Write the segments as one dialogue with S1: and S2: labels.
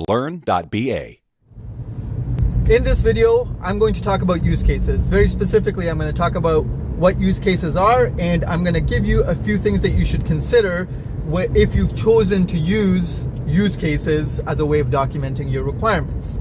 S1: Learn.ba.
S2: In this video, I'm going to talk about use cases. Very specifically, I'm going to talk about what use cases are, and I'm going to give you a few things that you should consider if you've chosen to use use cases as a way of documenting your requirements.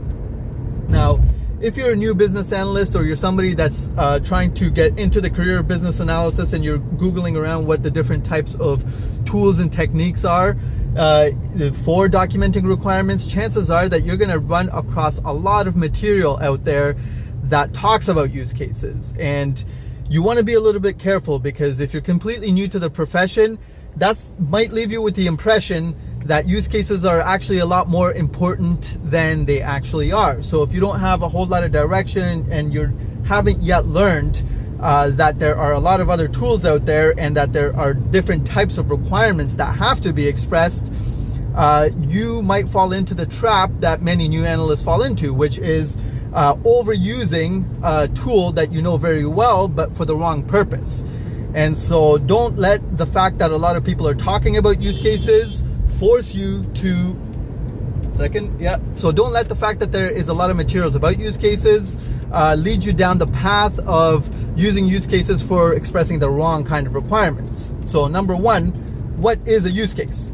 S2: Now, if you're a new business analyst or you're somebody that's trying to get into the career of business analysis and you're Googling around what the different types of tools and techniques are for documenting requirements, chances are that you're going to run across a lot of material out there that talks about use cases. And you want to be a little bit careful, because if you're completely new to the profession, that might leave you with the impression that use cases are actually a lot more important than they actually are. So if you don't have a whole lot of direction and you haven't yet learned that there are a lot of other tools out there and that there are different types of requirements that have to be expressed, you might fall into the trap that many new analysts fall into, which is overusing a tool that you know very well, but for the wrong purpose. And so don't let the fact that a lot of people are talking about use cases force you to, so don't let the fact that there is a lot of materials about use cases lead you down the path of using use cases for expressing the wrong kind of requirements. So number one, what is a use case?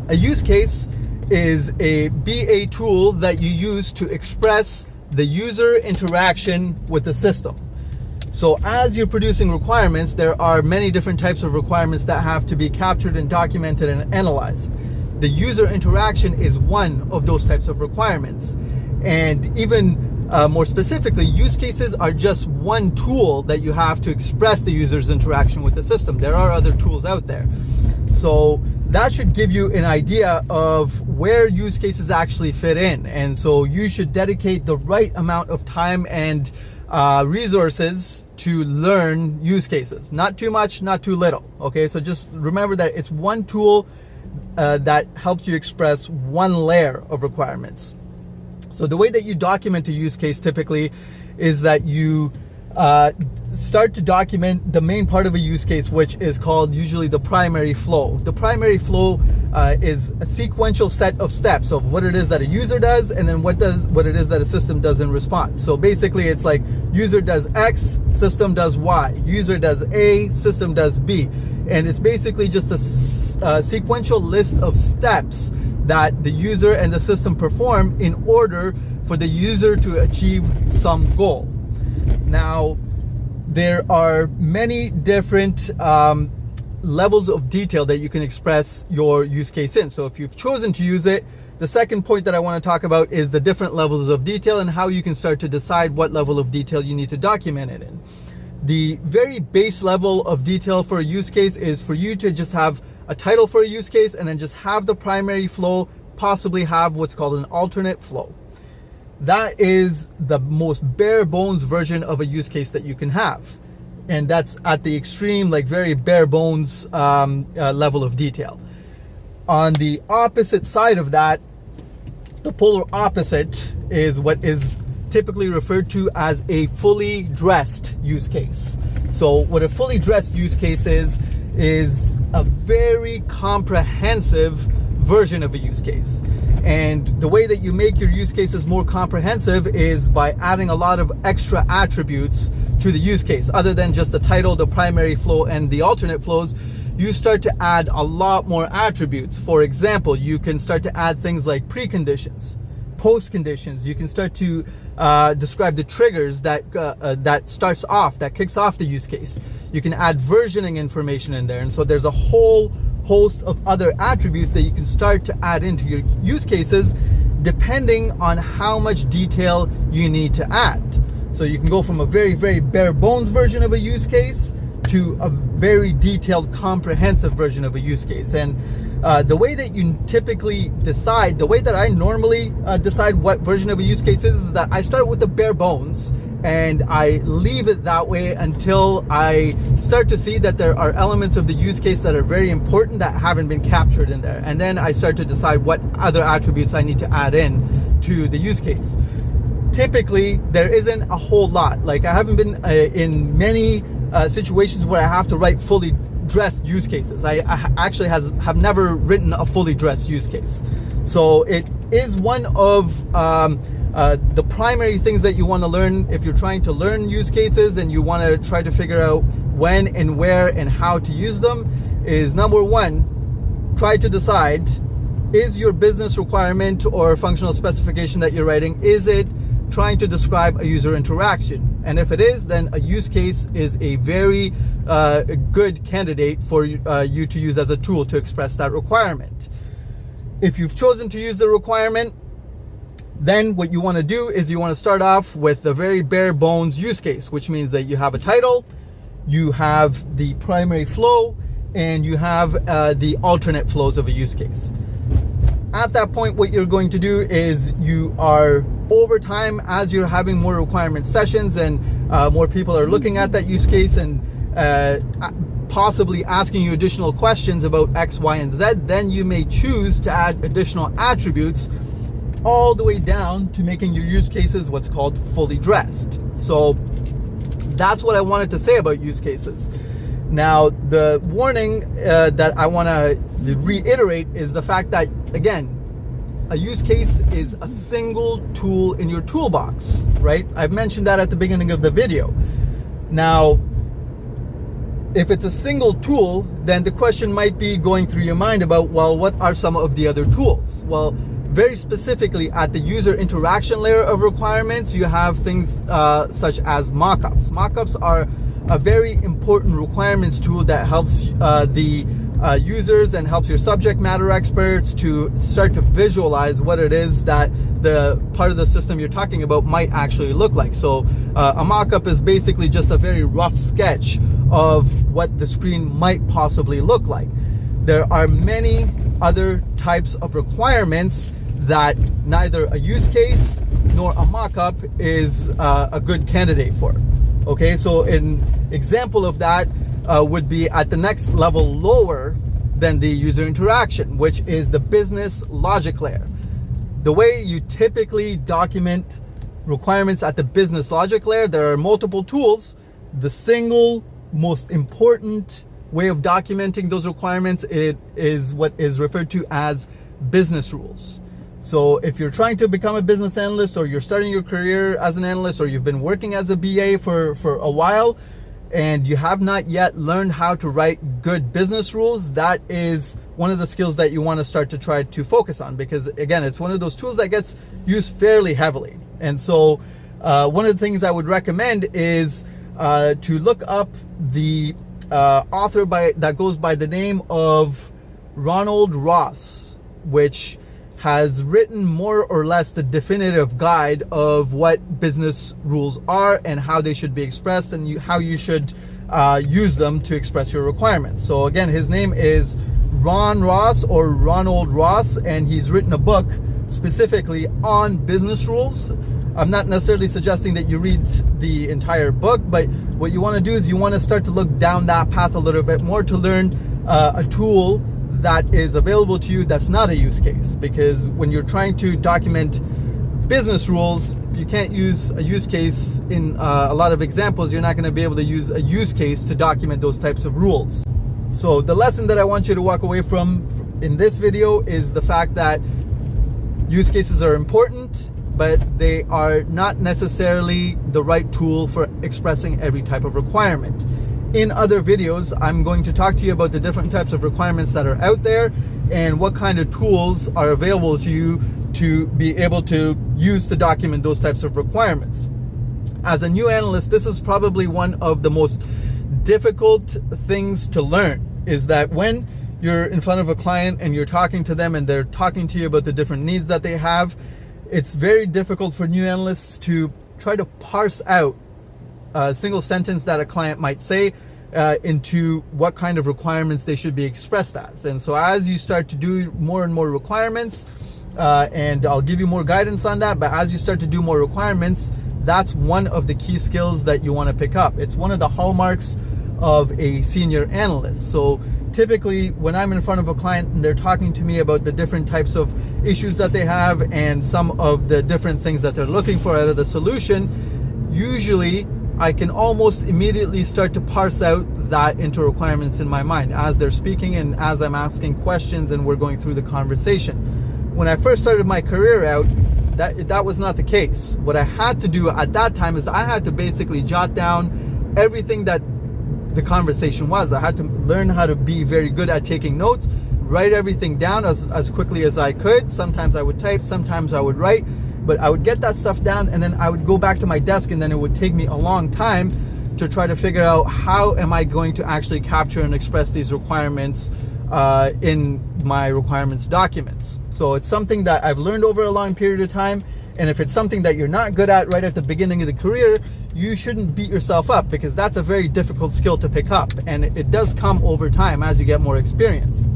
S2: A use case is a BA tool that you use to express the user interaction with the system. So as you're producing requirements, there are many different types of requirements that have to be captured and documented and analyzed. The user interaction is one of those types of requirements. And even more specifically, use cases are just one tool that you have to express the user's interaction with the system. There are other tools out there. So that should give you an idea of where use cases actually fit in. And so you should dedicate the right amount of time and resources to learn use cases. Not too much, not too little. Okay, so just remember that it's one tool that helps you express one layer of requirements. So the way that you document a use case typically is that you start to document the main part of a use case, which is called usually the primary flow. The primary flow is a sequential set of steps of what it is that a user does, and then what it is that a system does in response. So basically it's like user does X, system does Y, user does A, system does B. And it's basically just a sequential list of steps that the user and the system perform in order for the user to achieve some goal. Now, there are many different levels of detail that you can express your use case in. So if you've chosen to use it, the second point that I want to talk about is the different levels of detail and how you can start to decide what level of detail you need to document it in. The very base level of detail for a use case is for you to just have a title for a use case and then just have the primary flow, possibly have what's called an alternate flow. That is the most bare bones version of a use case that you can have. And that's at the extreme, like very bare bones level of detail. On the opposite side of that, the polar opposite is what is typically referred to as a fully dressed use case. So what a fully dressed use case is a very comprehensive version of a use case. And the way that you make your use cases more comprehensive is by adding a lot of extra attributes to the use case. Other than just the title, the primary flow, and the alternate flows, you start to add a lot more attributes. For example, you can start to add things like preconditions, post conditions. You can start to describe the triggers that kicks off the use case. You can add versioning information in there. And so there's a whole host of other attributes that you can start to add into your use cases depending on how much detail you need to add. So you can go from a very, very bare bones version of a use case to a very detailed, comprehensive version of a use case. And the way that you typically decide, the way that I normally decide what version of a use case is that I start with the bare bones and I leave it that way until I start to see that there are elements of the use case that are very important that haven't been captured in there. And then I start to decide what other attributes I need to add in to the use case. Typically, there isn't a whole lot. Like I haven't been in many situations where I have to write fully dressed use cases. I actually have never written a fully dressed use case. So it is one of the primary things that you want to learn if you're trying to learn use cases and you want to try to figure out when and where and how to use them. Is number one, try to decide, is your business requirement or functional specification that you're writing, is it trying to describe a user interaction? And if it is, then a use case is a very good candidate for you to use as a tool to express that requirement. If you've chosen to use the requirement, then what you want to do is you want to start off with the very bare bones use case, which means that you have a title, you have the primary flow, and you have the alternate flows of a use case. At that point, what you're going to do is you are, over time, as you're having more requirement sessions and more people are looking at that use case and possibly asking you additional questions about X, Y, and Z, then you may choose to add additional attributes all the way down to making your use cases what's called fully dressed. So that's what I wanted to say about use cases. Now, the warning that I want to reiterate is the fact that, again, a use case is a single tool in your toolbox, right? I've mentioned that at the beginning of the video. Now, if it's a single tool, then the question might be going through your mind about, well, what are some of the other tools? Well, very specifically at the user interaction layer of requirements, you have things such as mockups. Mockups are a very important requirements tool that helps the users and helps your subject matter experts to start to visualize what it is that the part of the system you're talking about might actually look like. So a mockup is basically just a very rough sketch of what the screen might possibly look like. There are many other types of requirements that neither a use case nor a mockup is a good candidate for. Okay, so an example of that would be at the next level lower than the user interaction, which is the business logic layer. The way you typically document requirements at the business logic layer, there are multiple tools. The single most important way of documenting those requirements is what is referred to as business rules. So if you're trying to become a business analyst, or you're starting your career as an analyst, or you've been working as a BA for a while, and you have not yet learned how to write good business rules, that is one of the skills that you want to start to try to focus on, because again, it's one of those tools that gets used fairly heavily. And so one of the things I would recommend is to look up the author that goes by the name of Ronald Ross, which has written more or less the definitive guide of what business rules are and how they should be expressed, and how you should use them to express your requirements. So again, his name is Ron Ross, or Ronald Ross, and he's written a book specifically on business rules. I'm not necessarily suggesting that you read the entire book, but what you want to do is you want to start to look down that path a little bit more to learn a tool that is available to you that's not a use case. Because when you're trying to document business rules, you can't use a use case. In a lot of examples, you're not going to be able to use a use case to document those types of rules. So the lesson that I want you to walk away from in this video is the fact that use cases are important, but they are not necessarily the right tool for expressing every type of requirement. In other videos, I'm going to talk to you about the different types of requirements that are out there and what kind of tools are available to you to be able to use to document those types of requirements. As a new analyst, this is probably one of the most difficult things to learn, is that when you're in front of a client and you're talking to them and they're talking to you about the different needs that they have, it's very difficult for new analysts to try to parse out a single sentence that a client might say into what kind of requirements they should be expressed as. And so as you start to do more and more requirements, and I'll give you more guidance on that, but as you start to do more requirements, that's one of the key skills that you want to pick up. It's one of the hallmarks of a senior analyst. So typically when I'm in front of a client and they're talking to me about the different types of issues that they have and some of the different things that they're looking for out of the solution, usually I can almost immediately start to parse out that into requirements in my mind as they're speaking and as I'm asking questions and we're going through the conversation. When I first started my career out, that was not the case. What I had to do at that time is I had to basically jot down everything that the conversation was. I had to learn how to be very good at taking notes, write everything down as quickly as I could. Sometimes I would type, sometimes I would write, but I would get that stuff down and then I would go back to my desk, and then it would take me a long time to try to figure out how am I going to actually capture and express these requirements in my requirements documents. So it's something that I've learned over a long period of time, and if it's something that you're not good at right at the beginning of the career, you shouldn't beat yourself up, because that's a very difficult skill to pick up, and it does come over time as you get more experience.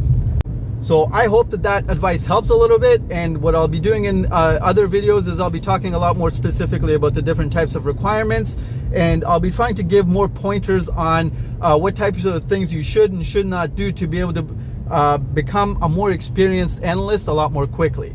S2: So I hope that advice helps a little bit, and what I'll be doing in other videos is I'll be talking a lot more specifically about the different types of requirements, and I'll be trying to give more pointers on what types of things you should and should not do to be able to become a more experienced analyst a lot more quickly.